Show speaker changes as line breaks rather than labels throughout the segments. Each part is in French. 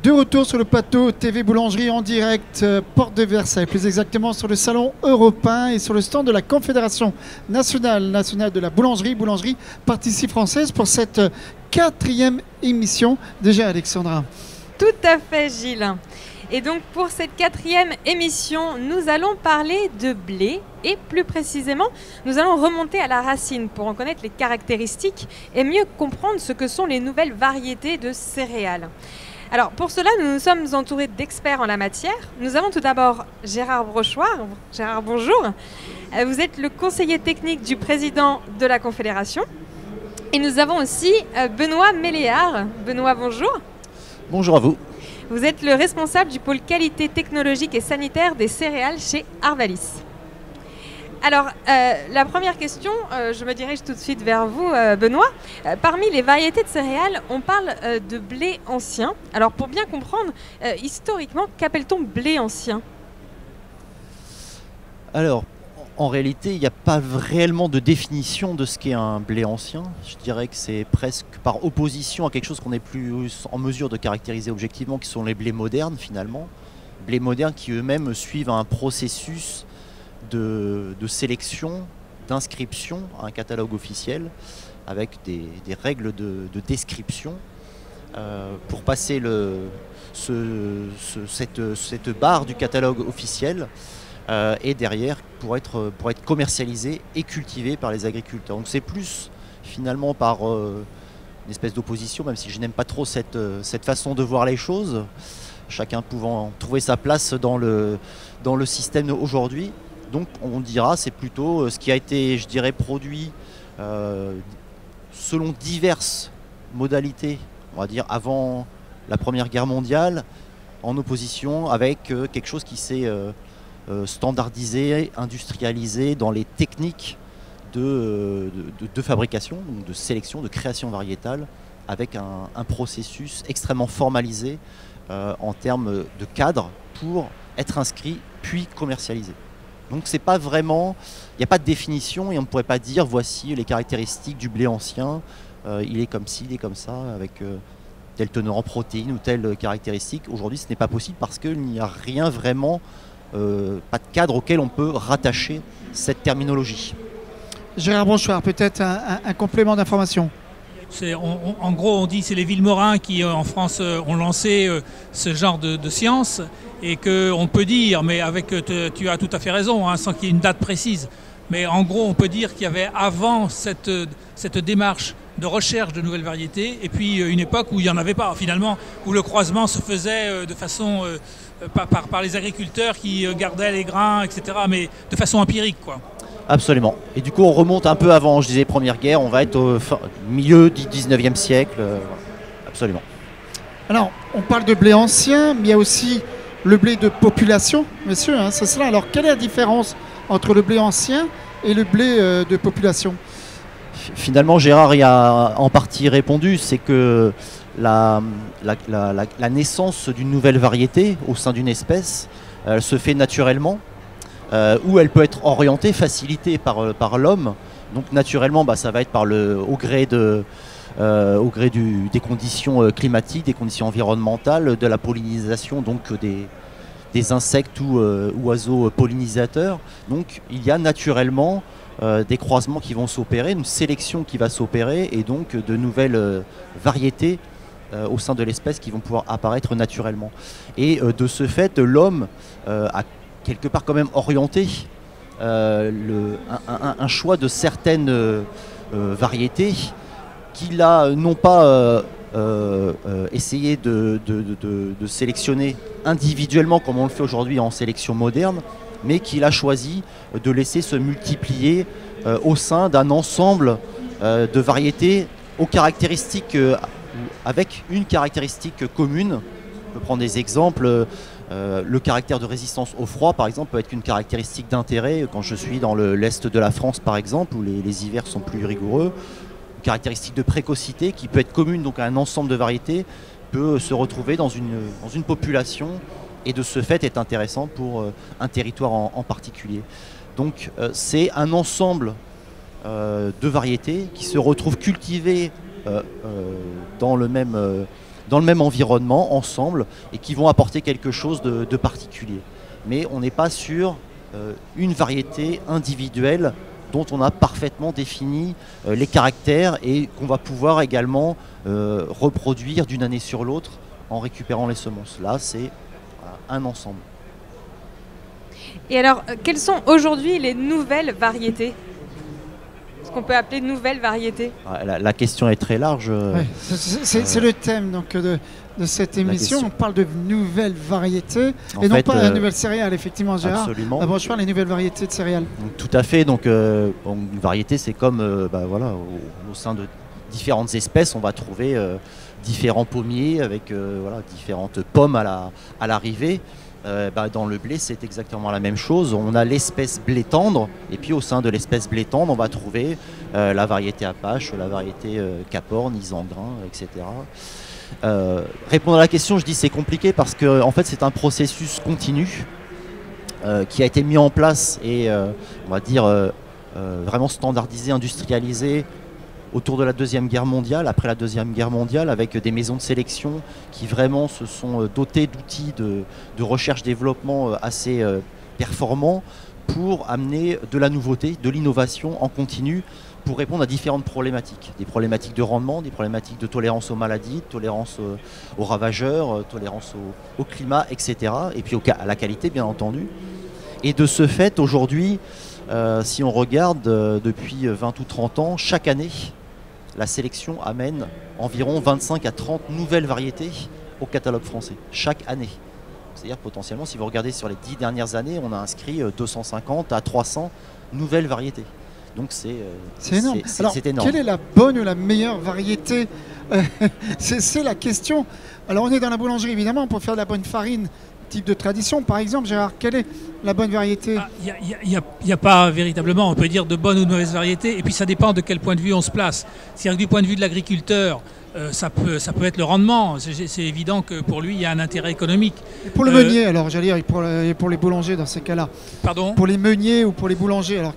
De retour sur le plateau TV Boulangerie en direct, porte de Versailles, plus exactement sur le salon européen et sur le stand de la Confédération nationale de la boulangerie, boulangerie pâtisserie française pour cette 4e émission. Déjà Alexandra.
Tout à fait Gilles. Et donc pour cette 4e émission, nous allons parler de blé et plus précisément, nous allons remonter à la racine pour en connaître les caractéristiques et mieux comprendre ce que sont les nouvelles variétés de céréales. Alors pour cela, nous nous sommes entourés d'experts en la matière. Nous avons tout d'abord Gérard Brochoir. Gérard, bonjour. Vous êtes le conseiller technique du président de la Confédération. Et nous avons aussi Benoît Méléard. Benoît, bonjour.
Bonjour à vous.
Vous êtes le responsable du pôle qualité technologique et sanitaire des céréales chez Arvalis. Alors, la première question, je me dirige tout de suite vers vous, Benoît. Parmi les variétés de céréales, on parle de blé ancien. Alors, pour bien comprendre, historiquement, qu'appelle-t-on blé ancien?
Alors, en réalité, il n'y a pas réellement de définition de ce qu'est un blé ancien. Je dirais que c'est presque par opposition à quelque chose qu'on n'est plus en mesure de caractériser objectivement, qui sont les blés modernes, finalement. Blés modernes qui eux-mêmes suivent un processus de sélection, d'inscription à un catalogue officiel avec des règles de description pour passer cette barre du catalogue officiel et derrière pour être commercialisé et cultivé par les agriculteurs. Donc c'est plus finalement par une espèce d'opposition, même si je n'aime pas trop cette façon de voir les choses, chacun pouvant trouver sa place dans le système aujourd'hui. Donc on dira c'est plutôt ce qui a été, je dirais, produit selon diverses modalités, on va dire avant la Première Guerre mondiale, en opposition avec quelque chose qui s'est standardisé, industrialisé dans les techniques de fabrication, donc de sélection, de création variétale, avec un processus extrêmement formalisé en termes de cadre pour être inscrit puis commercialisé. Donc c'est pas vraiment, il n'y a pas de définition et on ne pourrait pas dire voici les caractéristiques du blé ancien, il est comme ci, il est comme ça, avec telle teneur en protéines ou telle caractéristique. Aujourd'hui ce n'est pas possible parce qu'il n'y a rien vraiment, pas de cadre auquel on peut rattacher cette terminologie.
Gérard Brochoir, peut-être un complément d'information.
En gros, on dit que c'est les Villemorins qui, en France, ont lancé ce genre de science et qu'on peut dire, mais tu as tout à fait raison, hein, sans qu'il y ait une date précise, mais en gros, on peut dire qu'il y avait avant cette démarche de recherche de nouvelles variétés et puis une époque où il n'y en avait pas, finalement, où le croisement se faisait de façon, par les agriculteurs qui gardaient les grains, etc., mais de façon empirique, quoi.
Absolument. Et du coup, on remonte un peu avant, je disais, Première Guerre, on va être au milieu du 19e siècle. Absolument.
Alors, on parle de blé ancien, mais il y a aussi le blé de population, monsieur, hein, c'est cela. Alors, quelle est la différence entre le blé ancien et le blé de population?
Finalement, Gérard y a en partie répondu, c'est que la naissance d'une nouvelle variété au sein d'une espèce se fait naturellement. Où elle peut être orientée, facilitée par l'homme. Donc naturellement, ça va être au gré des conditions climatiques, des conditions environnementales, de la pollinisation donc des insectes ou oiseaux pollinisateurs. Donc il y a naturellement des croisements qui vont s'opérer, une sélection qui va s'opérer et donc de nouvelles variétés au sein de l'espèce qui vont pouvoir apparaître naturellement. Et de ce fait, l'homme a quelque part quand même orienté un choix de certaines variétés qu'il a non pas essayé de sélectionner individuellement comme on le fait aujourd'hui en sélection moderne, mais qu'il a choisi de laisser se multiplier au sein d'un ensemble de variétés aux caractéristiques, avec une caractéristique commune. On peut prendre des exemples. Le caractère de résistance au froid, par exemple, peut être une caractéristique d'intérêt quand je suis dans l'est de la France, par exemple, où les hivers sont plus rigoureux. Une caractéristique de précocité qui peut être commune donc à un ensemble de variétés, peut se retrouver dans une population et de ce fait est intéressant pour un territoire en particulier. Donc c'est un ensemble de variétés qui se retrouvent cultivées dans le même dans le même environnement, ensemble, et qui vont apporter quelque chose de particulier. Mais on n'est pas sur une variété individuelle dont on a parfaitement défini les caractères et qu'on va pouvoir également reproduire d'une année sur l'autre en récupérant les semences. Là, c'est un ensemble.
Et alors, quelles sont aujourd'hui les nouvelles variétés? Ce qu'on peut appeler nouvelles variétés?
La question est très large.
Ouais, c'est le thème donc, de cette émission. On parle de nouvelles variétés et non pas nouvelles céréales, effectivement, Gérard.
Absolument.
Bon, je parle des nouvelles variétés de céréales.
Donc, tout à fait. Donc, une variété, c'est comme voilà, au sein de différentes espèces, on va trouver différents pommiers avec voilà, différentes pommes à l'arrivée. Dans le blé, c'est exactement la même chose. On a l'espèce blé tendre, et puis au sein de l'espèce blé tendre, on va trouver la variété Apache, la variété Caporne, Isengrin, etc. Répondre à la question, je dis c'est compliqué parce que en fait, c'est un processus continu qui a été mis en place et on va dire vraiment standardisé, industrialisé autour de la Deuxième Guerre mondiale, après la Deuxième Guerre mondiale, avec des maisons de sélection qui vraiment se sont dotées d'outils de recherche-développement assez performants pour amener de la nouveauté, de l'innovation en continu pour répondre à différentes problématiques. Des problématiques de rendement, des problématiques de tolérance aux maladies, tolérance aux ravageurs, tolérance au climat, etc. Et puis à la qualité, bien entendu. Et de ce fait, aujourd'hui, si on regarde depuis 20 ou 30 ans, chaque année, la sélection amène environ 25 à 30 nouvelles variétés au catalogue français, chaque année. C'est-à-dire potentiellement, si vous regardez sur les 10 dernières années, on a inscrit 250 à 300 nouvelles variétés. Donc c'est
énorme. Alors,
c'est énorme.
Quelle est la bonne ou la meilleure variété? C'est la question. Alors on est dans la boulangerie, évidemment, pour faire de la bonne farine, type de tradition. Par exemple, Gérard, quelle est la bonne variété?
Il n'y a pas véritablement, on peut dire, de bonne ou de mauvaise variété. Et puis ça dépend de quel point de vue on se place. C'est-à-dire que du point de vue de l'agriculteur, ça peut être le rendement. C'est évident que pour lui, il y a un intérêt économique.
Et pour le meunier, alors, j'allais dire, pour les boulangers dans ces cas-là.
Pardon?
Pour les meuniers ou pour les boulangers, alors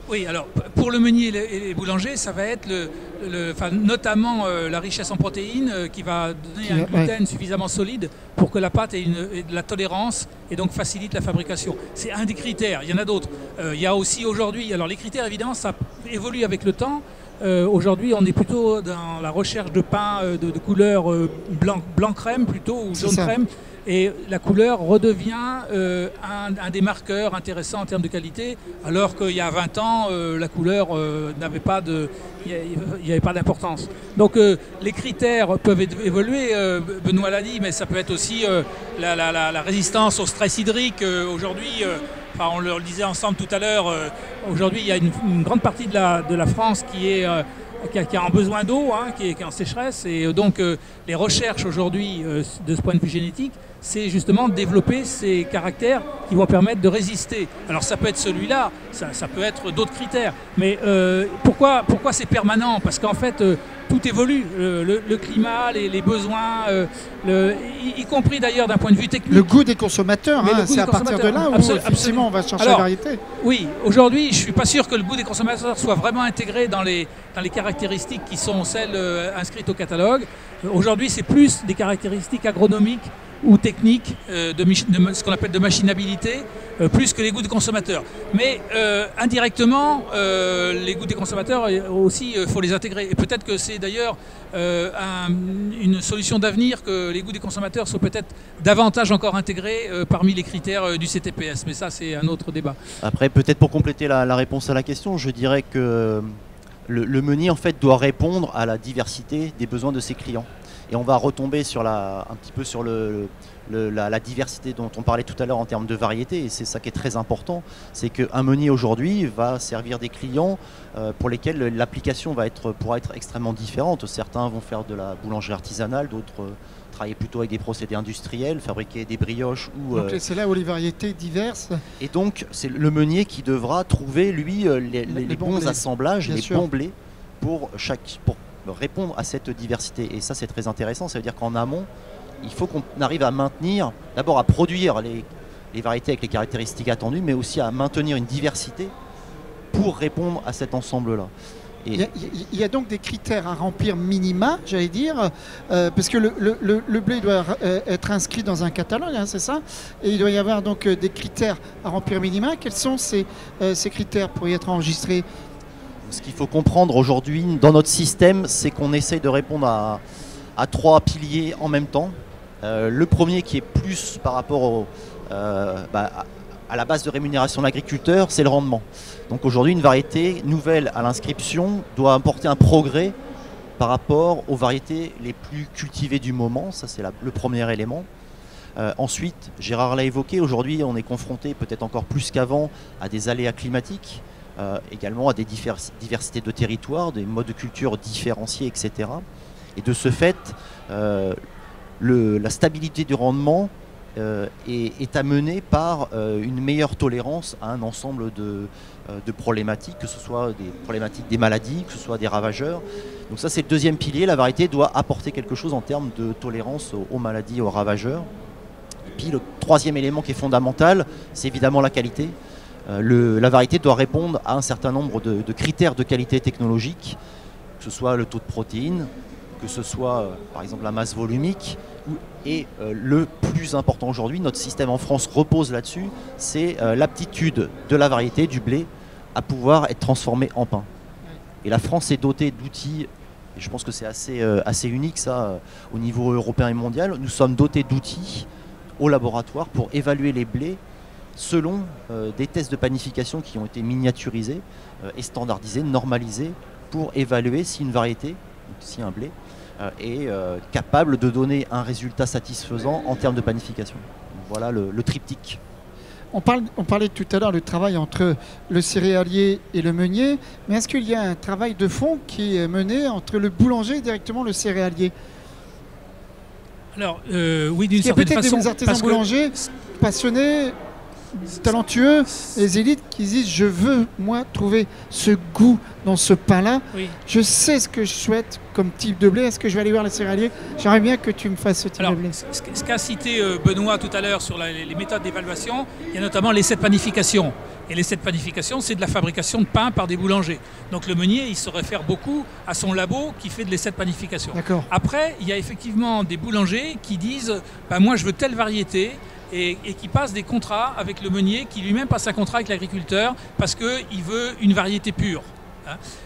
Oui, alors pour le meunier et les boulangers, ça va être notamment la richesse en protéines qui va donner un gluten suffisamment solide pour que la pâte ait de la tolérance et donc facilite la fabrication. C'est un des critères, il y en a d'autres. Il y a aussi aujourd'hui, alors les critères évidemment ça évolue avec le temps. Aujourd'hui, on est plutôt dans la recherche de pain de couleur blanc crème plutôt ou jaune crème. Et la couleur redevient un des marqueurs intéressants en termes de qualité, alors qu'il y a 20 ans, la couleur n'avait pas il n'y avait pas d'importance. Donc les critères peuvent évoluer, Benoît l'a dit, mais ça peut être aussi la résistance au stress hydrique. Aujourd'hui, on le disait ensemble tout à l'heure, aujourd'hui il y a une grande partie de la France qui a en besoin d'eau, qui est en sécheresse. Et donc les recherches aujourd'hui, de ce point de vue génétique, c'est justement de développer ces caractères qui vont permettre de résister. Alors ça peut être celui-là, ça peut être d'autres critères. Mais pourquoi c'est permanent? Parce qu'en fait, tout évolue. Le climat, les besoins, y compris d'ailleurs d'un point de vue technique.
Le goût des consommateurs, c'est à partir de là où effectivement on va chercher la variété.
Oui, aujourd'hui, je ne suis pas sûr que le goût des consommateurs soit vraiment intégré dans les caractéristiques qui sont celles inscrites au catalogue. Aujourd'hui, c'est plus des caractéristiques agronomiques ou techniques, ce qu'on appelle de machinabilité, plus que les goûts des consommateurs. Mais indirectement, les goûts des consommateurs aussi, faut les intégrer. Et peut-être que c'est d'ailleurs une solution d'avenir que les goûts des consommateurs soient peut-être davantage encore intégrés parmi les critères du CTPS. Mais ça, c'est un autre débat. Après,
peut-être pour compléter la réponse à la question, je dirais que le meunier en fait doit répondre à la diversité des besoins de ses clients. Et on va retomber un petit peu sur la diversité dont on parlait tout à l'heure en termes de variété. Et c'est ça qui est très important. C'est qu'un meunier aujourd'hui va servir des clients pour lesquels l'application pourra être extrêmement différente. Certains vont faire de la boulangerie artisanale, d'autres travailler plutôt avec des procédés industriels, fabriquer des brioches.
Donc c'est là où les variétés diverses.
Et donc c'est le meunier qui devra trouver, lui, les bons assemblages, les bons blés pour répondre à cette diversité. Et ça, c'est très intéressant. Ça veut dire qu'en amont, il faut qu'on arrive à maintenir, d'abord à produire les variétés avec les caractéristiques attendues, mais aussi à maintenir une diversité pour répondre à cet ensemble-là.
Il y a donc des critères à remplir minima, j'allais dire, parce que le blé doit être inscrit dans un catalogue, hein, c'est ça? Et il doit y avoir donc des critères à remplir minima. Quels sont ces critères pour y être enregistrés?
Ce qu'il faut comprendre aujourd'hui dans notre système, c'est qu'on essaye de répondre à 3 piliers en même temps. Le premier qui est plus par rapport à la base de rémunération de l'agriculteur, c'est le rendement. Donc aujourd'hui, une variété nouvelle à l'inscription doit apporter un progrès par rapport aux variétés les plus cultivées du moment. Ça, c'est le premier élément. Ensuite, Gérard l'a évoqué, aujourd'hui, on est confronté peut-être encore plus qu'avant à des aléas climatiques, également à des diversités de territoires, des modes de culture différenciés, etc. Et de ce fait, la stabilité du rendement est amenée par une meilleure tolérance à un ensemble de problématiques, que ce soit des problématiques des maladies, que ce soit des ravageurs. Donc ça, c'est le deuxième pilier. La variété doit apporter quelque chose en termes de tolérance aux maladies et aux ravageurs. Et puis le troisième élément qui est fondamental, c'est évidemment la qualité. La variété doit répondre à un certain nombre de critères de qualité technologique, que ce soit le taux de protéines, que ce soit par exemple la masse volumique, et le plus important aujourd'hui, notre système en France repose là-dessus, c'est l'aptitude de la variété, du blé, à pouvoir être transformée en pain. Et la France est dotée d'outils, et je pense que c'est assez unique ça, au niveau européen et mondial, nous sommes dotés d'outils au laboratoire pour évaluer les blés selon des tests de panification qui ont été miniaturisés et standardisés, normalisés, pour évaluer si une variété, si un blé, est capable de donner un résultat satisfaisant en termes de panification. Voilà le triptyque.
On parlait tout à l'heure du travail entre le céréalier et le meunier, mais est-ce qu'il y a un travail de fond qui est mené entre le boulanger et directement le céréalier?
Alors, oui, d'une certaine façon.
Il y a peut-être des artisans boulangers passionnés, talentueux, les élites qui disent je veux moi trouver ce goût dans ce pain-là. Oui. Je sais ce que je souhaite comme type de blé. Est-ce que je vais aller voir les céréaliers? J'aimerais bien que tu me fasses ce type de blé.
Ce qu'a cité Benoît tout à l'heure sur les méthodes d'évaluation, il y a notamment l'essai de panification. Et l'essai de panification, c'est de la fabrication de pain par des boulangers. Donc le meunier, il se réfère beaucoup à son labo qui fait de l'essai de panification. Après, il y a effectivement des boulangers qui disent moi je veux telle variété. Et qui passe des contrats avec le meunier, qui lui-même passe un contrat avec l'agriculteur parce qu'il veut une variété pure.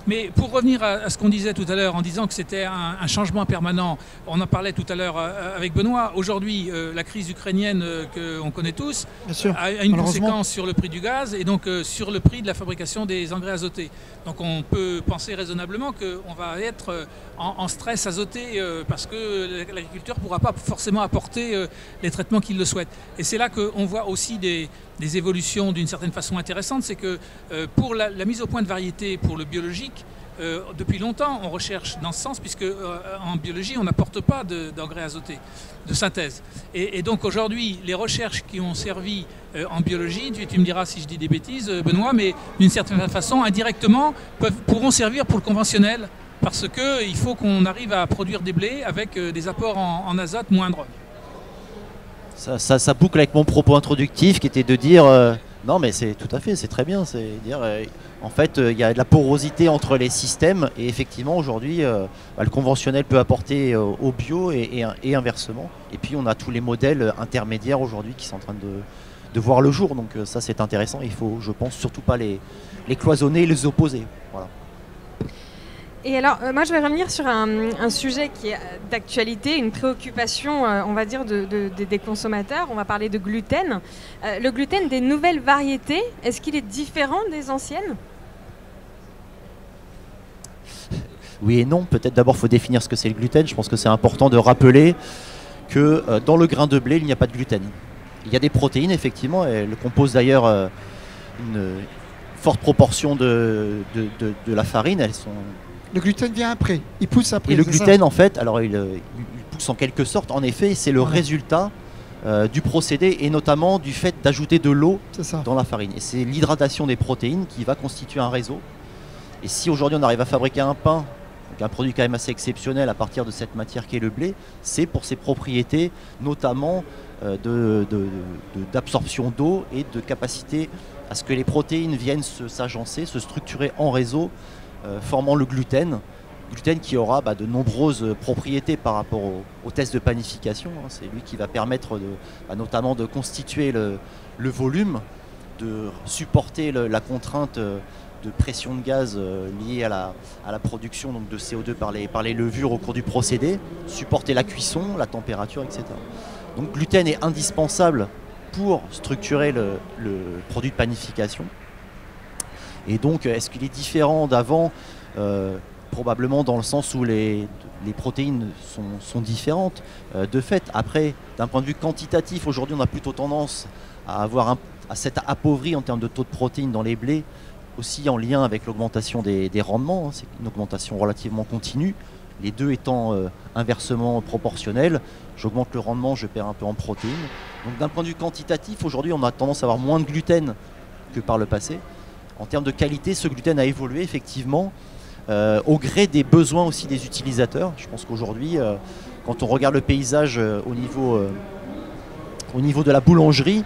Mais pour revenir à ce qu'on disait tout à l'heure en disant que c'était un changement permanent, on en parlait tout à l'heure avec Benoît, aujourd'hui la crise ukrainienne qu'on connaît tous a une conséquence sur le prix du gaz et donc sur le prix de la fabrication des engrais azotés. Donc on peut penser raisonnablement qu'on va être en stress azoté parce que l'agriculteur ne pourra pas forcément apporter les traitements qu'il le souhaite. Et c'est là qu'on voit aussi des évolutions d'une certaine façon intéressantes, c'est que pour la mise au point de variétés pour le biologique, depuis longtemps on recherche dans ce sens, puisque en biologie on n'apporte pas d'engrais azotés de synthèse. Et donc aujourd'hui les recherches qui ont servi en biologie, tu me diras si je dis des bêtises Benoît, mais d'une certaine façon indirectement pourront servir pour le conventionnel, parce qu'il faut qu'on arrive à produire des blés avec des apports en azote moindres.
Ça boucle avec mon propos introductif qui était de dire non mais c'est tout à fait, c'est très bien, c'est dire en fait il y a de la porosité entre les systèmes et effectivement aujourd'hui le conventionnel peut apporter au bio et inversement, et puis on a tous les modèles intermédiaires aujourd'hui qui sont en train de voir le jour, donc ça c'est intéressant, il faut je pense surtout pas les cloisonner et les opposer. Voilà.
Et alors, moi, je vais revenir sur un sujet qui est d'actualité, une préoccupation, on va dire, des consommateurs. On va parler de gluten. Le gluten des nouvelles variétés, est-ce qu'il est différent des anciennes?
Oui et non. Peut-être d'abord, il faut définir ce que c'est le gluten. Je pense que c'est important de rappeler que dans le grain de blé, il n'y a pas de gluten. Il y a des protéines, effectivement. Elles composent d'ailleurs une forte proportion de la farine. Elles sont...
Le gluten vient après, il pousse après.
Et le gluten, en fait, alors il pousse en quelque sorte, en effet, c'est le résultat du procédé et notamment du fait d'ajouter de l'eau dans la farine. Et c'est l'hydratation des protéines qui va constituer un réseau. Et si aujourd'hui on arrive à fabriquer un pain, donc un produit quand même assez exceptionnel à partir de cette matière qui est le blé, c'est pour ses propriétés notamment d'absorption d'eau et de capacité à ce que les protéines viennent s'agencer, se structurer en réseau formant le gluten. Gluten qui aura de nombreuses propriétés par rapport au test de panification. C'est lui qui va permettre notamment de constituer le volume, de supporter la contrainte de pression de gaz liée à la production donc, de CO2 par les levures au cours du procédé, supporter la cuisson, la température, etc. Donc gluten est indispensable pour structurer le produit de panification. Et donc, est-ce qu'il est différent d'avant probablement dans le sens où les protéines sont différentes. De fait, après, d'un point de vue quantitatif, aujourd'hui, on a plutôt tendance à avoir à s'être appauvri en termes de taux de protéines dans les blés, aussi en lien avec l'augmentation des rendements. C'est une augmentation relativement continue, les deux étant inversement proportionnels. J'augmente le rendement, je perds un peu en protéines. Donc d'un point de vue quantitatif, aujourd'hui, on a tendance à avoir moins de gluten que par le passé. En termes de qualité, ce gluten a évolué effectivement au gré des besoins aussi des utilisateurs. Je pense qu'aujourd'hui, quand on regarde le paysage au niveau de la boulangerie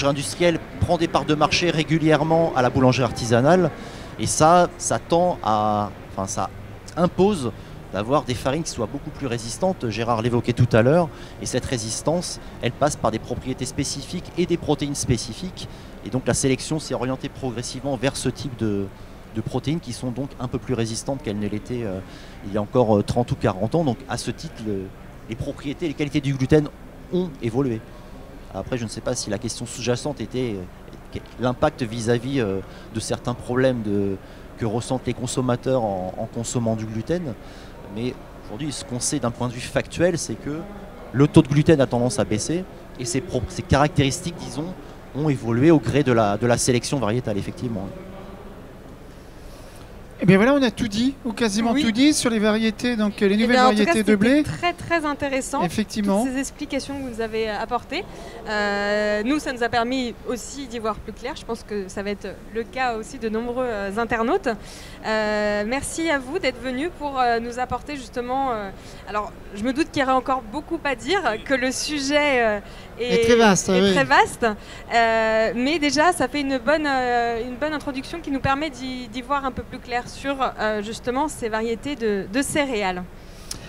industrielle prend des parts de marché régulièrement à la boulangerie artisanale. Et ça impose d'avoir des farines qui soient beaucoup plus résistantes. Gérard l'évoquait tout à l'heure. Et cette résistance, elle passe par des propriétés spécifiques et des protéines spécifiques. Et donc la sélection s'est orientée progressivement vers ce type de protéines qui sont donc un peu plus résistantes qu'elles ne l'étaient il y a encore 30 ou 40 ans. Donc à ce titre, les propriétés, les qualités du gluten ont évolué. Après, je ne sais pas si la question sous-jacente était l'impact vis-à-vis de certains problèmes que ressentent les consommateurs en consommant du gluten. Mais aujourd'hui, ce qu'on sait d'un point de vue factuel, c'est que le taux de gluten a tendance à baisser et ses caractéristiques, disons, ont évolué au gré de la sélection variétale, effectivement.
Et bien voilà, on a tout dit, ou quasiment tout dit sur les variétés, donc les nouvelles variétés de blé.
Très très intéressant.
Effectivement.
Toutes ces explications que vous nous avez apportées. Nous, ça nous a permis aussi d'y voir plus clair. Je pense que ça va être le cas aussi de nombreux internautes. Merci à vous d'être venus pour nous apporter justement. Alors, je me doute qu'il y aurait encore beaucoup à dire, que le sujet est très vaste. Très vaste. Mais déjà, ça fait une bonne introduction qui nous permet d'y voir un peu plus clair sur justement ces variétés de céréales.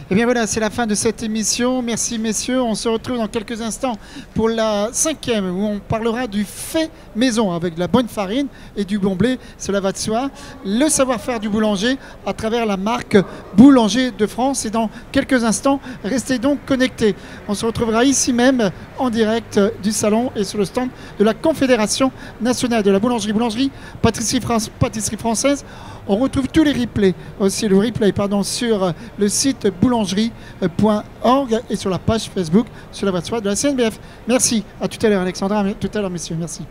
Et bien voilà, c'est la fin de cette émission. Merci messieurs, on se retrouve dans quelques instants pour la 5e où on parlera du fait maison avec de la bonne farine et du bon blé, cela va de soi. Le savoir-faire du boulanger à travers la marque Boulanger de France. Et dans quelques instants, restez donc connectés. On se retrouvera ici même en direct du salon et sur le stand de la Confédération nationale de la boulangerie, pâtisserie française. On retrouve tous les replays, aussi le replay sur le site boulangerie.org et sur la page Facebook sur la voie de la CNBF. Merci. À tout à l'heure Alexandra, à tout à l'heure messieurs. Merci.